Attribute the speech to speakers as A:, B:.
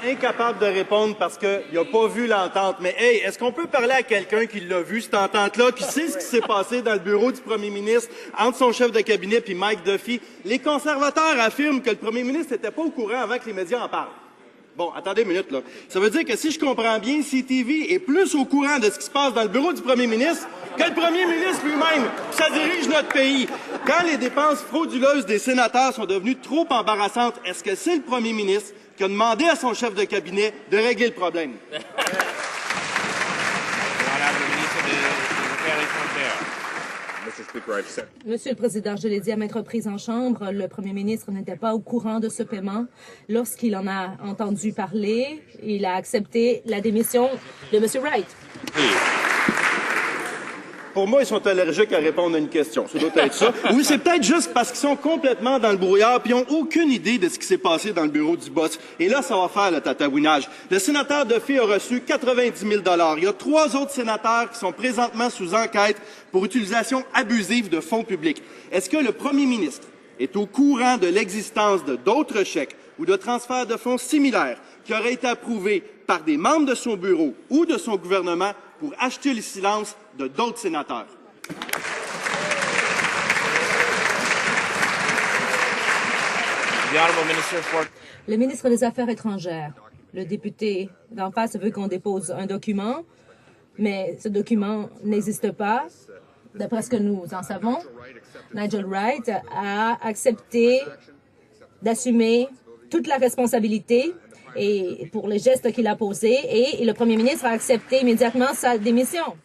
A: incapable de répondre parce qu'il n'a pas vu l'entente. Mais hey, est-ce qu'on peut parler à quelqu'un qui l'a vu, cette entente-là, qui sait ce qui s'est passé dans le bureau du premier ministre entre son chef de cabinet et Mike Duffy? Les conservateurs affirment que le premier ministre n'était pas au courant avant que les médias en parlent. Bon, attendez une minute, là. Ça veut dire que si je comprends bien, CTV est plus au courant de ce qui se passe dans le bureau du premier ministre que le premier ministre lui-même. Ça dirige notre pays. Quand les dépenses frauduleuses des sénateurs sont devenues trop embarrassantes, est-ce que c'est le premier ministre qui a demandé à son chef de cabinet de régler le problème?
B: Monsieur le Président, je l'ai dit à maintes reprises en Chambre, le premier ministre n'était pas au courant de ce paiement. Lorsqu'il en a entendu parler, il a accepté la démission de Monsieur Wright.
A: Pour moi, ils sont allergiques à répondre à une question. Ça doit être ça. Oui, c'est peut-être juste parce qu'ils sont complètement dans le brouillard puis ils n'ont aucune idée de ce qui s'est passé dans le bureau du boss. Et là, ça va faire le tatouinage. Le sénateur Duffy a reçu 90 000 $. Il y a 3 autres sénateurs qui sont présentement sous enquête pour utilisation abusive de fonds publics. Est-ce que le premier ministre est au courant de l'existence de d'autres chèques ou de transferts de fonds similaires qui auraient été approuvés par des membres de son bureau ou de son gouvernement pour acheter le silence de d'autres sénateurs?
B: Le ministre des Affaires étrangères, le député d'en face veut qu'on dépose un document, mais ce document n'existe pas. D'après ce que nous en savons, Nigel Wright a accepté d'assumer toute la responsabilité et pour les gestes qu'il a posés et le premier ministre a accepté immédiatement sa démission.